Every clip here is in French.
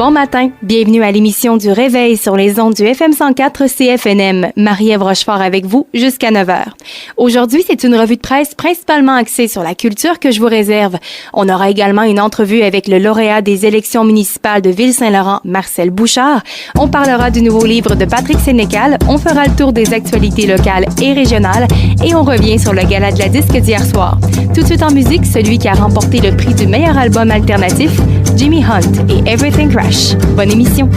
Bon matin, bienvenue à l'émission du Réveil sur les ondes du FM 104 CFNM. Marie-Ève Rochefort avec vous jusqu'à 9h. Aujourd'hui, c'est une revue de presse principalement axée sur la culture que je vous réserve. On aura également une entrevue avec le lauréat des élections municipales de Ville-Saint-Laurent, Marcel Bouchard. On parlera du nouveau livre de Patrick Sénécal. On fera le tour des actualités locales et régionales. Et on revient sur le gala de la disque d'hier soir. Tout de suite en musique, celui qui a remporté le prix du meilleur album alternatif, Jimmy Hunt et Everything Crash. Bonne émission!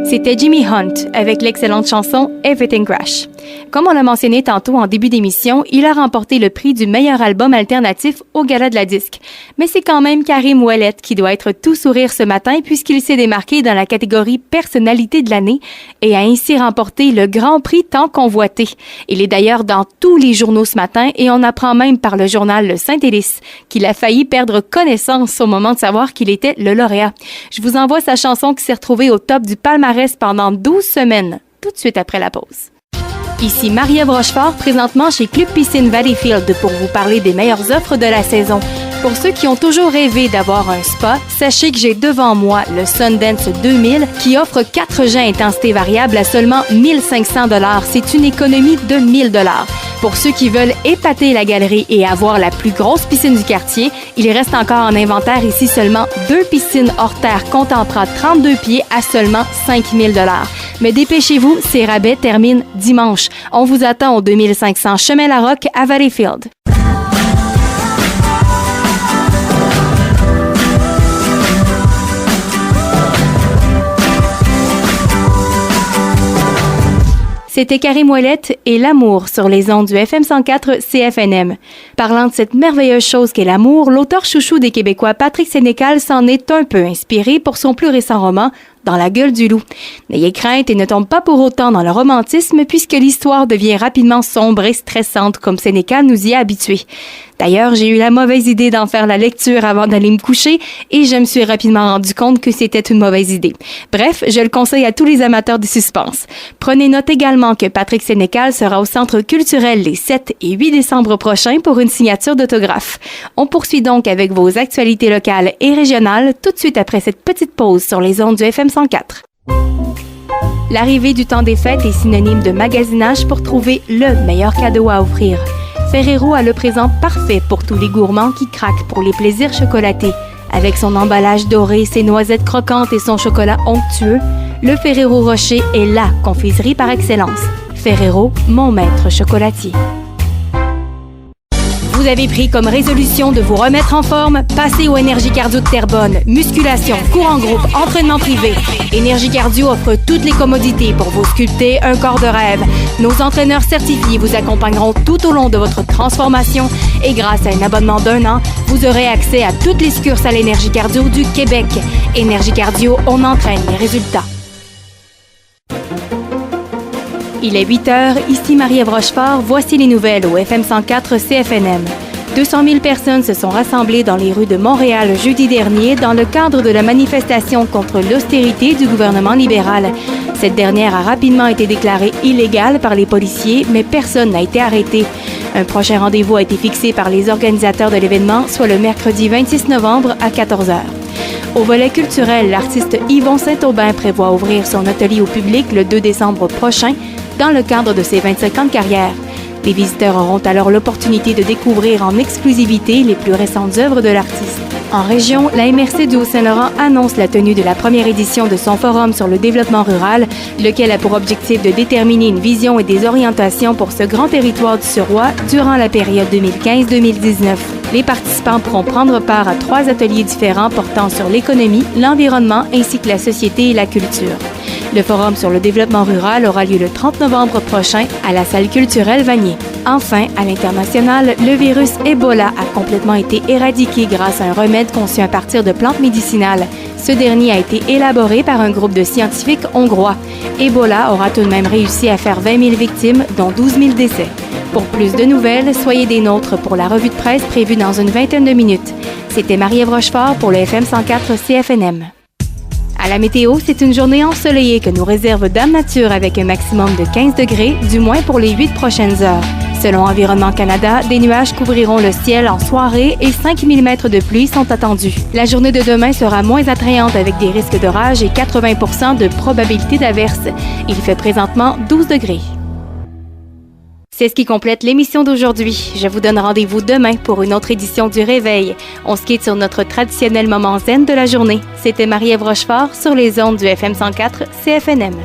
C'était Jimmy Hunt avec l'excellente chanson Everything Crash. Comme on l'a mentionné tantôt en début d'émission, il a remporté le prix du meilleur album alternatif au Gala de la disque. Mais c'est quand même Karim Ouellet qui doit être tout sourire ce matin puisqu'il s'est démarqué dans la catégorie personnalité de l'année et a ainsi remporté le grand prix tant convoité. Il est d'ailleurs dans tous les journaux ce matin et on apprend même par le journal Le Saint-Hélice qu'il a failli perdre connaissance au moment de savoir qu'il était le lauréat. Je vous envoie sa chanson qui s'est retrouvée au top du palmarès pendant 12 semaines, tout de suite après la pause. Ici Marie-Ève Rochefort, présentement chez Club Piscine Valleyfield pour vous parler des meilleures offres de la saison. Pour ceux qui ont toujours rêvé d'avoir un spa, sachez que j'ai devant moi le Sundance 2000 qui offre 4 jets intensité variable à seulement 1 500 $. C'est une économie de 1 000 $. Pour ceux qui veulent épater la galerie et avoir la plus grosse piscine du quartier, il reste encore en inventaire ici seulement 2 piscines hors terre contemplant 32 pieds à seulement 5 000 $. Mais dépêchez-vous, ces rabais terminent dimanche. On vous attend au 2500 Chemin Larocque à Valleyfield. C'était Karim Ouellet et l'amour sur les ondes du FM 104 CFNM. Parlant de cette merveilleuse chose qu'est l'amour, l'auteur chouchou des Québécois Patrick Sénécal s'en est un peu inspiré pour son plus récent roman, Dans la gueule du loup. N'ayez crainte et ne tombe pas pour autant dans le romantisme puisque l'histoire devient rapidement sombre et stressante comme Sénécal nous y a habitués. D'ailleurs, j'ai eu la mauvaise idée d'en faire la lecture avant d'aller me coucher et je me suis rapidement rendu compte que c'était une mauvaise idée. Bref, je le conseille à tous les amateurs de suspense. Prenez note également que Patrick Sénécal sera au Centre culturel les 7 et 8 décembre prochains pour une signature d'autographe. On poursuit donc avec vos actualités locales et régionales tout de suite après cette petite pause sur les ondes du FM 104. L'arrivée du temps des fêtes est synonyme de magasinage pour trouver le meilleur cadeau à offrir. Ferrero a le présent parfait pour tous les gourmands qui craquent pour les plaisirs chocolatés. Avec son emballage doré, ses noisettes croquantes et son chocolat onctueux, le Ferrero Rocher est la confiserie par excellence. Ferrero, mon maître chocolatier. Vous avez pris comme résolution de vous remettre en forme? Passez au Énergie Cardio de Terrebonne. Musculation, cours en groupe, entraînement privé. Énergie Cardio offre toutes les commodités pour vous sculpter un corps de rêve. Nos entraîneurs certifiés vous accompagneront tout au long de votre transformation et grâce à un abonnement d'1 an, vous aurez accès à toutes les succursales Énergie Cardio du Québec. Énergie Cardio, on entraîne les résultats. Il est 8h, ici Marie-Ève Rochefort, voici les nouvelles au FM 104 CFNM. 200 000 personnes se sont rassemblées dans les rues de Montréal jeudi dernier dans le cadre de la manifestation contre l'austérité du gouvernement libéral. Cette dernière a rapidement été déclarée illégale par les policiers, mais personne n'a été arrêté. Un prochain rendez-vous a été fixé par les organisateurs de l'événement, soit le mercredi 26 novembre à 14h. Au volet culturel, l'artiste Yvon Saint-Aubin prévoit ouvrir son atelier au public le 2 décembre prochain dans le cadre de ses 25 ans de carrière. Les visiteurs auront alors l'opportunité de découvrir en exclusivité les plus récentes œuvres de l'artiste. En région, la MRC du Haut-Saint-Laurent annonce la tenue de la première édition de son forum sur le développement rural, lequel a pour objectif de déterminer une vision et des orientations pour ce grand territoire du Suroît durant la période 2015-2019. Les participants pourront prendre part à 3 ateliers différents portant sur l'économie, l'environnement ainsi que la société et la culture. Le forum sur le développement rural aura lieu le 30 novembre prochain à la salle culturelle Vanier. Enfin, à l'international, le virus Ebola a complètement été éradiqué grâce à un remède conçu à partir de plantes médicinales. Ce dernier a été élaboré par un groupe de scientifiques hongrois. Ebola aura tout de même réussi à faire 20 000 victimes, dont 12 000 décès. Pour plus de nouvelles, soyez des nôtres pour la revue de presse prévue dans une vingtaine de minutes. C'était Marie-Ève Rochefort pour le FM 104 CFNM. À la météo, c'est une journée ensoleillée que nous réserve Dame Nature avec un maximum de 15 degrés, du moins pour les 8 prochaines heures. Selon Environnement Canada, des nuages couvriront le ciel en soirée et 5 mm de pluie sont attendus. La journée de demain sera moins attrayante avec des risques d'orage et 80 % de probabilité d'averse. Il fait présentement 12 degrés. C'est ce qui complète l'émission d'aujourd'hui. Je vous donne rendez-vous demain pour une autre édition du Réveil. On se quitte sur notre traditionnel moment zen de la journée. C'était Marie-Ève Rochefort sur les ondes du FM 104 CFNM.